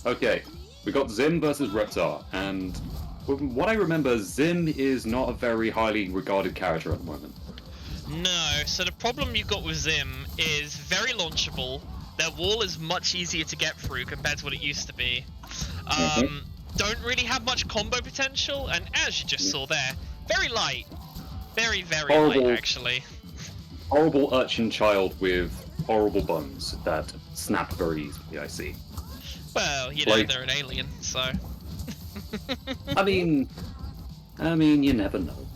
Okay, we got Zim versus Reptar, and from what I remember, Zim is not a very highly regarded character at the moment. No, so the problem you've got with Zim is very launchable. Their wall is much easier to get through compared to what it used to be. Don't really have much combo potential, and as you just saw there, very light. Very, very light, actually. Horrible urchin child with horrible bones that snap very easily, I see. Well, you know, they're an alien, so... I mean, you never know.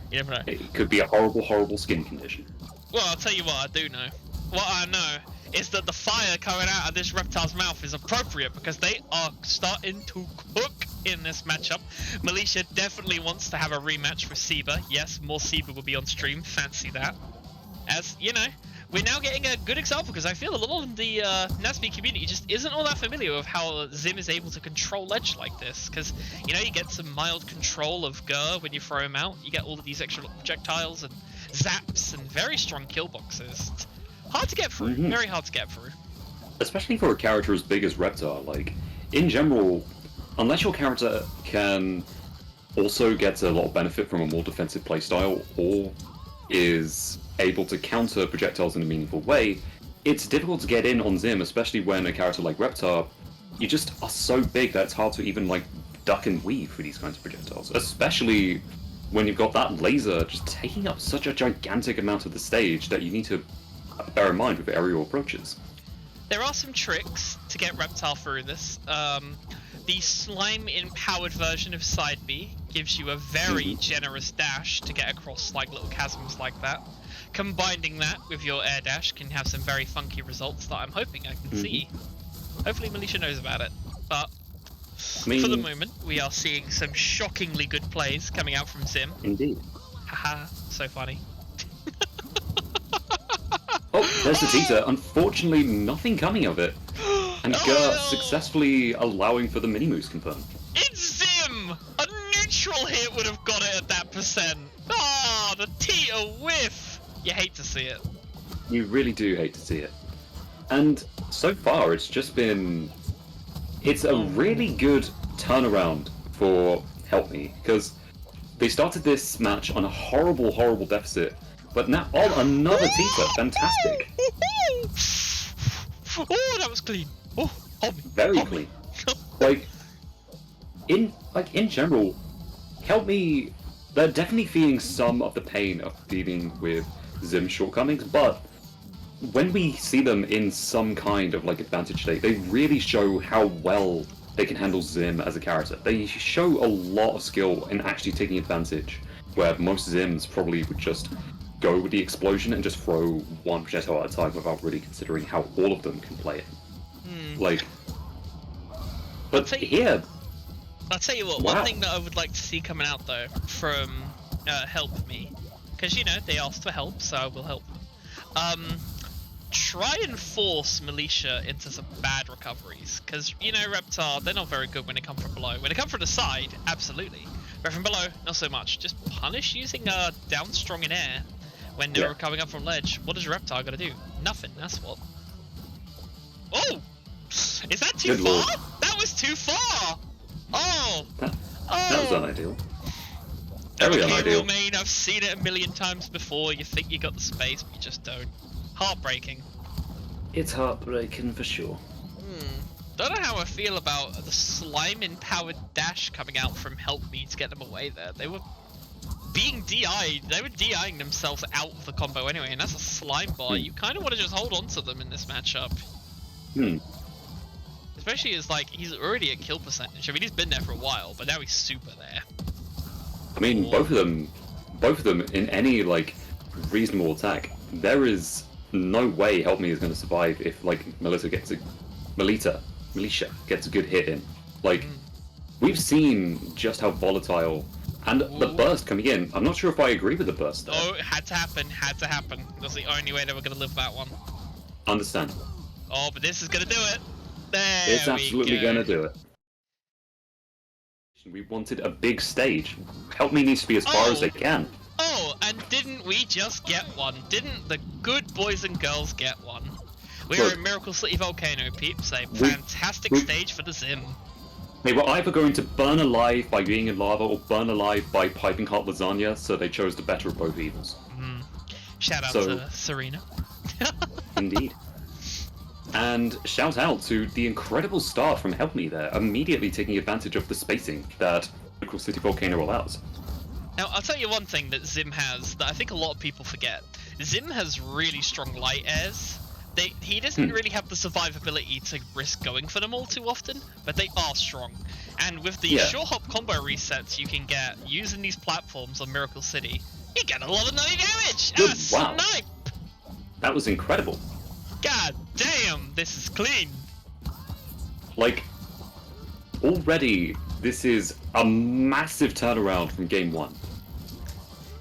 You never know. It could be a horrible, horrible skin condition. Well, I'll tell you what I do know. What I know is that the fire coming out of this Reptar's mouth is appropriate because they are starting to cook in this matchup. Militia definitely wants to have a rematch with Seba. Yes, more Seba will be on stream. Fancy that. As, you know, we're now getting a good example because I feel a lot of the NASB community just isn't all that familiar with how Zim is able to control ledge like this. Because, you know, you get some mild control of Gur when you throw him out. You get all of these extra projectiles and zaps and very strong kill boxes. It's hard to get through. Very hard to get through. Especially for a character as big as Reptar. Like, in general, unless your character can also get a lot of benefit from a more defensive playstyle or is able to counter projectiles in a meaningful way, it's difficult to get in on Zim, especially when a character like Reptar, you just are so big that it's hard to even like duck and weave for these kinds of projectiles, especially when you've got that laser just taking up such a gigantic amount of the stage that you need to bear in mind with aerial approaches. There are some tricks to get Reptar through this. The slime-empowered version of Side B gives you a very generous dash to get across like little chasms like that. Combining that with your air dash can have some very funky results that I'm hoping I can see. Hopefully Militia knows about it, but for the moment we are seeing some shockingly good plays coming out from Zim. Indeed. Haha, so funny. Oh, there's the teaser. Unfortunately, nothing coming of it. And Gur successfully allowing for the mini-moves confirmed. It's Zim! A neutral hit would have got it at that percent. Ah, the teeter whiff! You hate to see it. You really do hate to see it. And so far, it's just been... It's a really good turnaround for Helpmii, because they started this match on a horrible, horrible deficit, but now, another teeter, fantastic. Oh, that was clean. Oh, hold me. Very clean. In general, Helpmii, they're definitely feeling some of the pain of dealing with Zim's shortcomings, but when we see them in some kind of like advantage state, they really show how well they can handle Zim as a character. They show a lot of skill in actually taking advantage, where most Zims probably would just go with the explosion and just throw one projectile at a time without really considering how all of them can play it. Like, but here... I'll tell you what, one thing that I would like to see coming out though, from Helpmii, because you know, they asked for help, so I will help. Try and force Militia into some bad recoveries, because you know, Reptar, they're not very good when they come from below. When they come from the side, absolutely. But from below, not so much. Just punish using down strong in air when they're coming up from ledge. What is Reptar gonna do? Nothing, that's what. Oh! Is that too far? That was too far! Oh! That was unideal. Very unideal. Main, I've seen it a million times before. You think you got the space, but you just don't. Heartbreaking. It's heartbreaking for sure. Don't know how I feel about the slime-empowered dash coming out from Helpmii to get them away there. They were being DI'd. They were DI'ing themselves out of the combo anyway, and that's a slime bar. You kind of want to just hold on to them in this matchup. Especially as, like, he's already at kill percentage. I mean, he's been there for a while, but now he's super there. I mean, both of them in any, like, reasonable attack, there is no way Helpmii is going to survive if, like, Militia gets a good hit in. Like, we've seen just how volatile, and the burst coming in, I'm not sure if I agree with the burst there. Oh, it had to happen. That's the only way they were going to live that one. Understandable. Oh, but this is going to do it. There it's absolutely going to do it. We wanted a big stage. Helpmii needs to be as far as they can. Oh, and didn't we just get one? Didn't the good boys and girls get one? We're Look, in Miracle City Volcano, peeps. A fantastic stage for the Zim. They were either going to burn alive by being in lava or burn alive by piping hot lasagna, so they chose the better of both evils. Shout out to Serena. Indeed. And shout out to the incredible start from Helpmii there, immediately taking advantage of the spacing that Miracle City Volcano allows. Now, I'll tell you one thing that Zim has that I think a lot of people forget. Zim has really strong light airs. He doesn't really have the survivability to risk going for them all too often, but they are strong. And with the short hop combo resets you can get using these platforms on Miracle City, you get a lot of 90 damage! Wow. Snipe! That was incredible. God damn, this is clean! Like, already, this is a massive turnaround from game 1.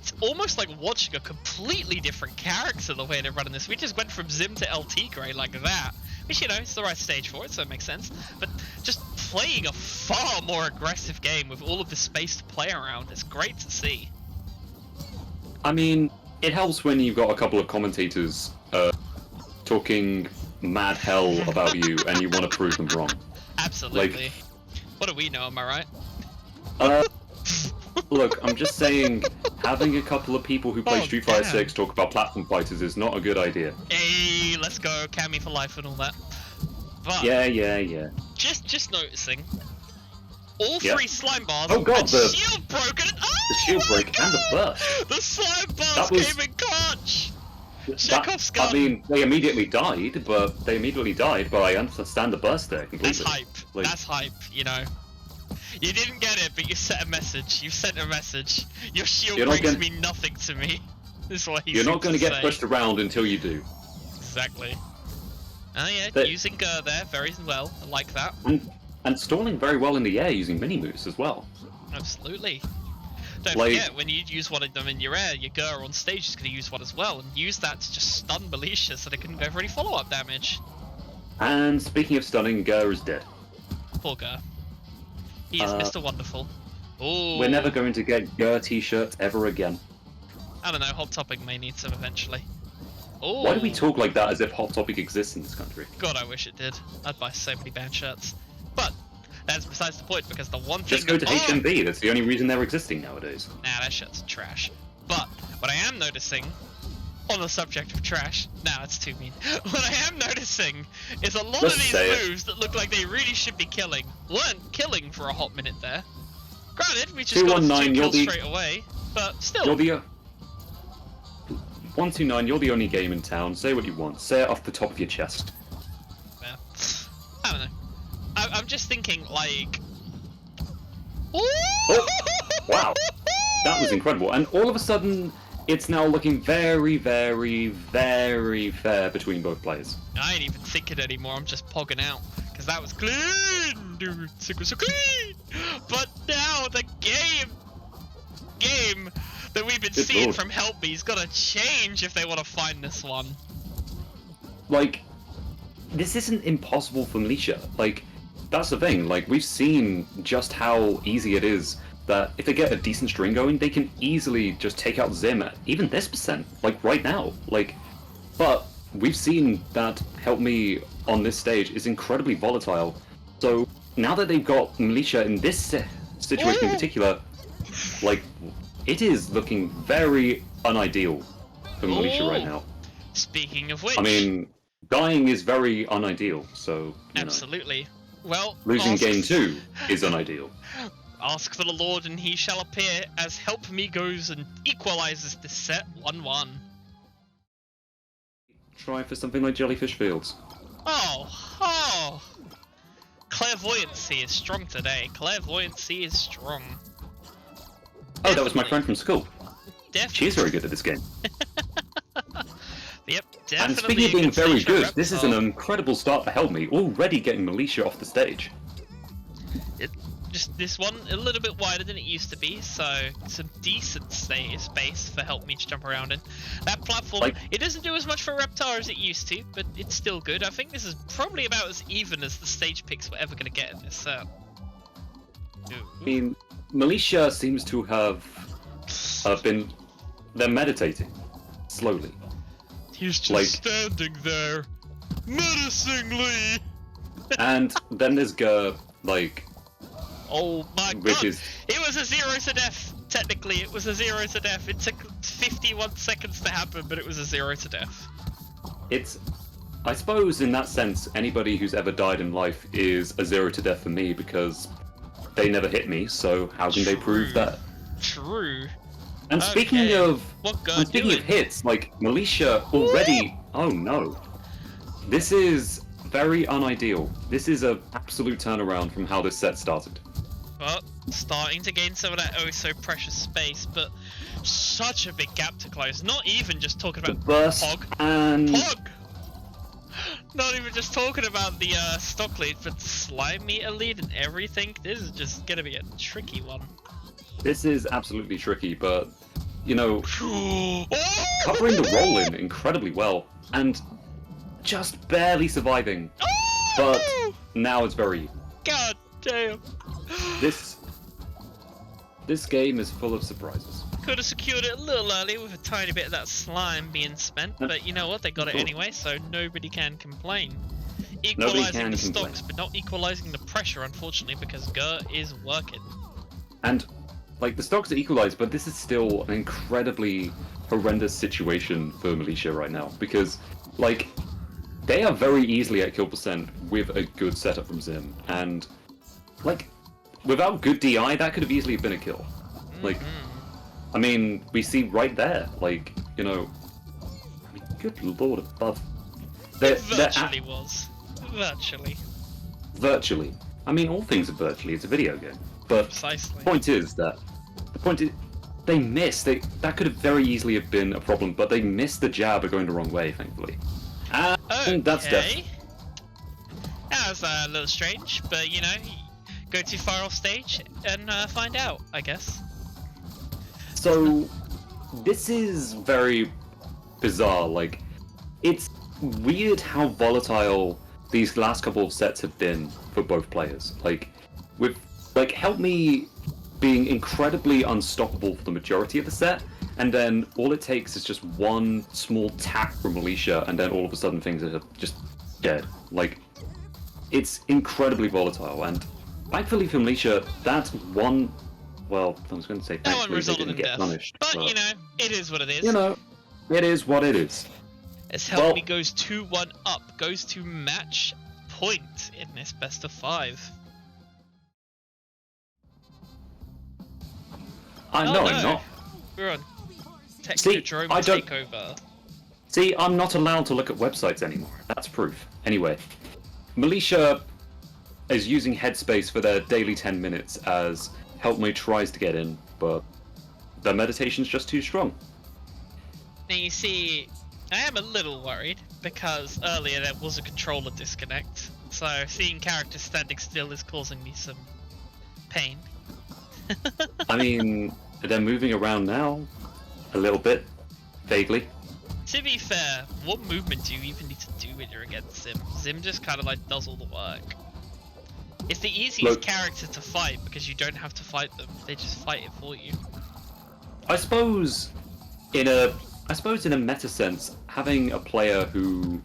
It's almost like watching a completely different character the way they're running this. We just went from Zim to LT grade like that. Which, you know, it's the right stage for it, so it makes sense. But just playing a far more aggressive game with all of the space to play around is great to see. I mean, it helps when you've got a couple of commentators talking mad hell about you and you want to prove them wrong. Absolutely. Like, what do we know, am I right? Look, I'm just saying, having a couple of people who play Street Fighter 6 talk about platform fighters is not a good idea. Hey, let's go, Cammy for life and all that. But yeah. Just noticing, all three slime bars the shield broken. The shield break and the burst. The slime bars came in clutch. Chekhov's gun. I mean, they immediately died, but I understand the burst there completely. That's hype. Like, that's hype, you know. You didn't get it, but you sent a message. You sent a message. Your shield brings me nothing to me. This is what he's You're not going to get say. pushed around until you do. Exactly. Oh yeah, using Gur there very well. I like that. And stalling very well in the air using mini moves as well. Absolutely. Don't forget, when you use one of them in your air, your Gur on stage is going to use one as well, and use that to just stun Militia so they couldn't go for any follow-up damage. And speaking of stunning, Gur is dead. Poor Gur. He is Mr. Wonderful. Ooh. We're never going to get Gur t-shirts ever again. I don't know, Hot Topic may need some eventually. Ooh. Why do we talk like that as if Hot Topic exists in this country? God, I wish it did. I'd buy so many band shirts. But that's besides the point, because the one thing... Just go to HMV, that's the only reason they're existing nowadays. Nah, that shirt's trash. But what I am noticing, on the subject of trash, nah, that's too mean. What I am noticing is a lot of these moves that look like they really should be killing, weren't killing for a hot minute there. Granted, we just got 2 kills straight away, but still. You're the... 129, you're the only game in town. Say what you want. Say it off the top of your chest. Yeah. I don't know. I'm just thinking, like... Oh, wow. That was incredible. And all of a sudden, it's now looking very, very, very fair between both players. I ain't even thinking anymore. I'm just pogging out. Because that was clean, dude. It was so clean. But now the game that we've been seeing from Helpmii's got to change if they want to find this one. Like, this isn't impossible for Militia. Like, that's the thing. Like, we've seen just how easy it is that if they get a decent string going, they can easily just take out Zim at even this percent, like right now. Like, but we've seen that Helpmii on this stage is incredibly volatile. So now that they've got Militia in this situation in particular, like, it is looking very unideal for Militia right now. Speaking of which, I mean, dying is very unideal. So absolutely. Know, well, losing game 2 is unideal. Ask for the Lord and he shall appear, as Helpmii goes and equalizes this set 1-1. Try for something like Jellyfish Fields. Oh! Clairvoyancy is strong today. Clairvoyancy is strong. Oh, that was my friend from school. Definitely. She is very good at this game. Yep, definitely. And speaking of being very good, this is an incredible start for Helpmii, already getting Militia off the stage. Just this one a little bit wider than it used to be, so some decent space for Helpmii to jump around in. That platform, it doesn't do as much for Reptar as it used to, but it's still good. I think this is probably about as even as the stage picks we're ever going to get in this set. I mean, Militia seems to have been... They're meditating. Slowly. He's just standing there. Menacingly! And then there's Gur, like, Oh my which god! is It was a 0 to death! Technically, it was a 0 to death. It took 51 seconds to happen, but it was a 0 to death. it's. I suppose in that sense, anybody who's ever died in life is a 0 to death for me because they never hit me. So how can they prove that? True. And speaking Okay. of, What Gur and speaking doing? of hits, like Militia already. Oh no, this is very unideal. This is an absolute turnaround from how this set started. But starting to gain some of that oh so precious space, but such a big gap to close. Not even just talking The about burst Pog. and Pog! Not even just talking about the stock lead, but slime meter lead and everything. This is just gonna be a tricky one. this is absolutely tricky, but you know, Oh! covering the roll in incredibly well and just barely surviving. But now it's very. God damn. This game is full of surprises. Could have secured it a little early with a tiny bit of that slime being spent, but you know what? They got it anyway, so nobody can complain. Equalizing the stocks, but not equalizing the pressure, unfortunately, because Gur is working. And like the stocks are equalized, but this is still an incredibly horrendous situation for Militia right now because like they are very easily at kill percent with a good setup from Zim, and like without good DI that could have easily been a kill. Like I mean, we see right there, like, you know, I mean, good lord above. It virtually was. Virtually. Virtually. I mean, all things are virtually, it's a video game. But Precisely. the point is, they missed. That could have very easily have been a problem, but they missed the jab of going the wrong way, thankfully. And that's death. That was a little strange, but you know, go too far off stage and find out, I guess. So, this is very bizarre. Like, it's weird how volatile these last couple of sets have been for both players. Like, with Helpmii being incredibly unstoppable for the majority of the set, and then all it takes is just one small tap from Militia, and then all of a sudden things are just dead. Like, it's incredibly volatile, and thankfully for Militia, that's one. Well, I was going to say That one thankfully they resulted didn't in get death. punished. But you know, it is what it is. You know, it is what it is. As Helpmii goes 2-1 up, goes to match point in this best of 5. I'm not. We're on Technodrome takeover. See, I'm not allowed to look at websites anymore. That's proof. Anyway, Militia is using Headspace for their daily 10 minutes as Helpmii tries to get in, but their meditation's just too strong. Now you see, I am a little worried because earlier there was a controller disconnect, so seeing characters standing still is causing me some pain. I mean, they're moving around now, a little bit, vaguely. To be fair, what movement do you even need to do when you're against Zim? Zim just kind of like does all the work. It's the easiest character to fight because you don't have to fight them; they just fight it for you. I suppose, in a meta sense, having a player who,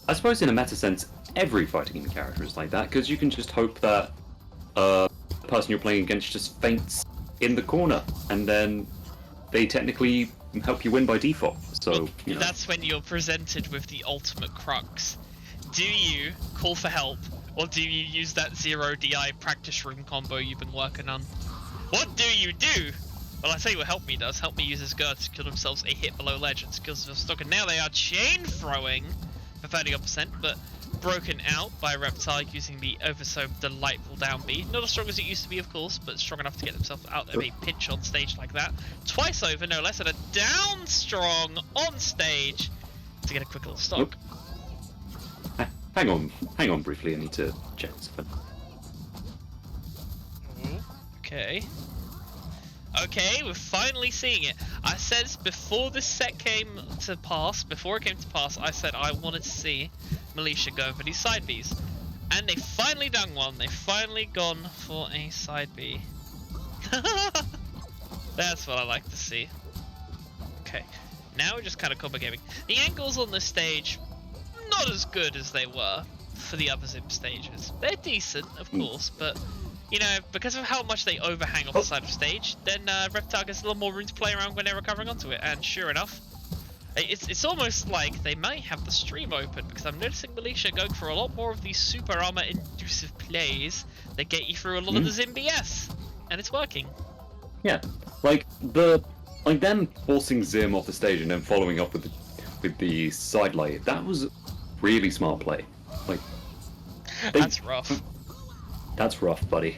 in a meta sense, every fighting game character is like that because you can just hope that the person you're playing against just faints in the corner, and then they technically help you win by default. So well, you know. That's when you're presented with the ultimate crux. Do you call for help, or do you use that 0 DI practice room combo you've been working on? What do you do? Well, I tell you what Helpmii does. Helpmii uses Gur to kill themselves a hit below ledge and skills of stock, and now they are chain throwing for 30%, but broken out by Reptar using the ever so delightful down B. Not as strong as it used to be, of course, but strong enough to get himself out of a pinch on stage like that. Twice over, no less, and a down strong on stage to get a quick little stock. Hang on briefly, I need to check something. Okay. Okay, we're finally seeing it. I said before this set came to pass, I said I wanted to see Militia go for these side Bs. And they finally done one. They've finally gone for a side B. That's what I like to see. Okay, now we're just kind of combo gaming. The angles on this stage, not as good as they were for the other Zim stages. They're decent, of course, but you know, because of how much they overhang off the side of stage, then Reptar gets a little more room to play around when they're recovering onto it. And sure enough, it's almost like they might have the stream open, because I'm noticing Militia going for a lot more of these super armor inducive plays that get you through a lot of the Zim BS, and it's working. Yeah, like them forcing Zim off the stage and then following up with the side light. That was really smart play. Like, that's rough. That's rough, buddy.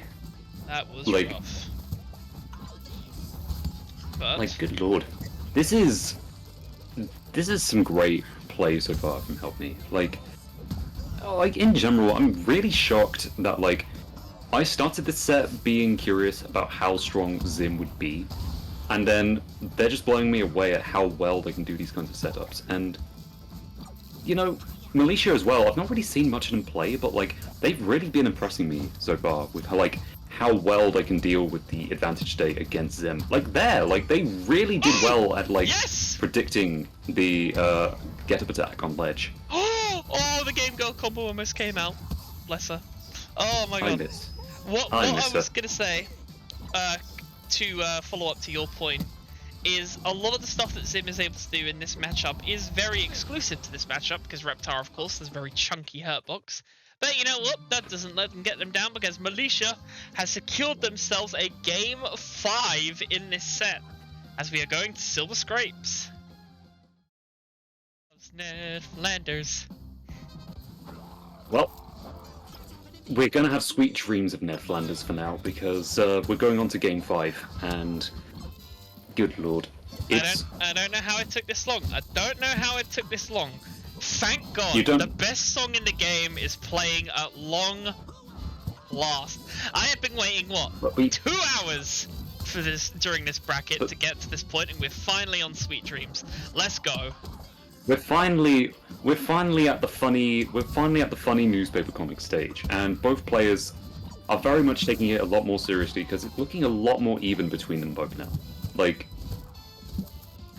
That was like, rough. But like, good lord, this is some great play so far from Helpmii. Like in general, I'm really shocked that like I started this set being curious about how strong Zim would be, and then they're just blowing me away at how well they can do these kinds of setups. And you know, Militia as well, I've not really seen much of them play, but like they've really been impressing me so far with how well they can deal with the advantage state against Zim. Like they really did well at like predicting the get up attack on ledge. Oh, the Game Girl combo almost came out. Bless her. Oh my god. What I was gonna say, to follow up to your point, is a lot of the stuff that Zim is able to do in this matchup is very exclusive to this matchup, because Reptar, of course, has a very chunky hurtbox. But you know what? That doesn't let them get them down, because Militia has secured themselves a Game 5 in this set, as we are going to Silver Scrapes. Netlanders. Well, we're going to have sweet dreams of Ned Flanders for now, because we're going on to Game 5, and good lord. I don't know how it took this long. Thank God, the best song in the game is playing at long last. I have been waiting, 2 hours for this during this bracket to get to this point, and we're finally on Sweet Dreams. Let's go. We're finally at the funny newspaper comic stage, and both players are very much taking it a lot more seriously, because it's looking a lot more even between them both now. Like,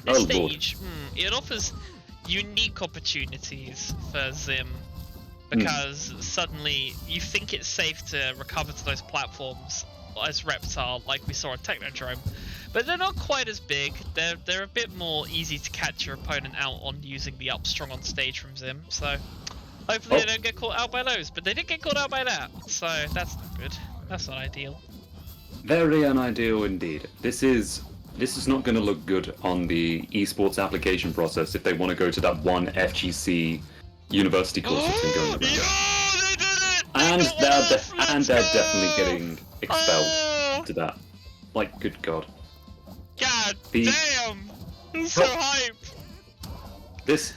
this stage, it offers unique opportunities for Zim, because suddenly you think it's safe to recover to those platforms as Reptar, like we saw at Technodrome, but they're not quite as big. They're a bit more easy to catch your opponent out on using the up strong on stage from Zim, so hopefully they don't get caught out by those, but they did get caught out by that, so that's not good. That's not ideal. Very unideal indeed. This is not going to look good on the esports application process if they want to go to that one FGC university course that's been going around. Yeah, they did it! And they're definitely getting expelled to that. Like, good god. God damn! I'm so hyped! This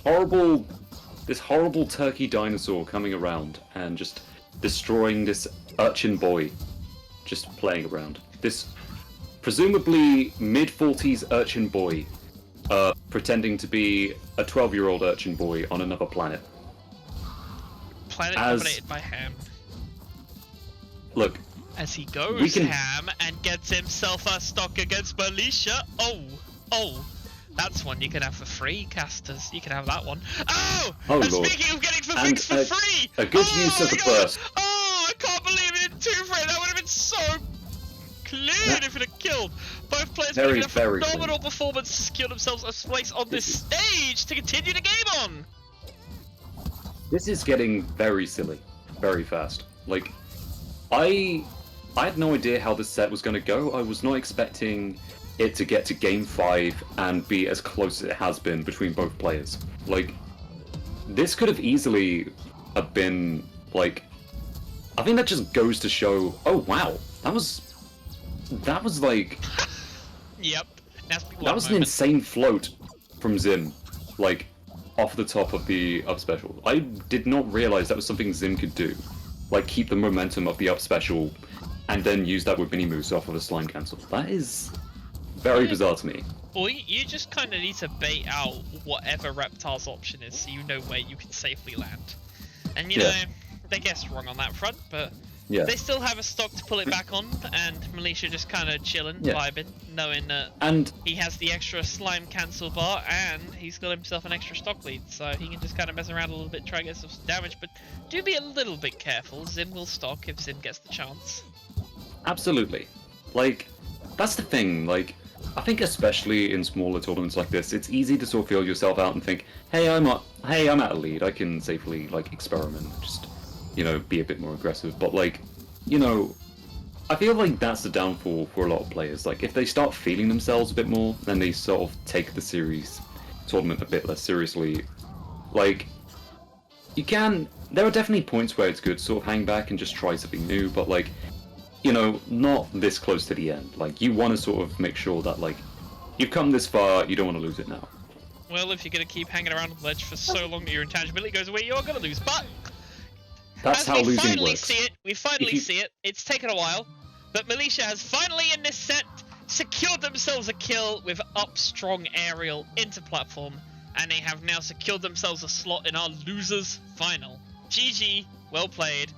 horrible turkey dinosaur coming around and just destroying this urchin boy just playing around. This presumably mid-40s urchin boy pretending to be a 12-year-old urchin boy on another planet. Planet dominated by ham. Look, as he goes ham and gets himself a stock against Militia. Oh, that's one you can have for free, casters. You can have that one. Oh and Lord. Speaking of getting things for free, a good use of the burst. Oh, I can't believe it didn't 2-frame. That would have been so clean if it had killed. Both players making a phenomenal performance to secure themselves a place on this stage to continue the game on. This is getting very silly, very fast. Like, I had no idea how this set was going to go. I was not expecting it to get to Game 5 and be as close as it has been between both players. Like, this could have easily have been, like, I think that just goes to show, oh wow, that was like... Yep. That was an insane float from Zim, like, off the top of the up special. I did not realize that was something Zim could do. Like, keep the momentum of the up special, and then use that with mini moves off of a slime cancel. That is very bizarre to me. Well, you just kind of need to bait out whatever Reptar's option is, so you know where you can safely land. And you know, they guessed wrong on that front, but Yeah. They still have a stock to pull it back on, and Militia just kind of chilling, Yeah. vibing, knowing that And he has the extra slime cancel bar, and he's got himself an extra stock lead, so he can just kind of mess around a little bit, try and get some damage. But do be a little bit careful. Zim will stock if Zim gets the chance. absolutely. Like, that's the thing. Like, I think especially in smaller tournaments like this, it's easy to sort of feel yourself out and think, hey, I'm at a lead. I can safely like experiment, just be a bit more aggressive. But like, I feel like that's the downfall for a lot of players. Like, if they start feeling themselves a bit more, then they sort of take the series tournament a bit less seriously. Like, there are definitely points where it's good to sort of hang back and just try something new, but like, not this close to the end. Like, you want to sort of make sure that, like, you've come this far, you don't want to lose it now. Well, if you're going to keep hanging around on the ledge for so long that your intangibility goes away, you're going to lose. But That's how losing works. We finally see it. It's taken a while, but Militia has finally, in this set, secured themselves a kill with up strong aerial into platform, and they have now secured themselves a slot in our losers final. GG, well played.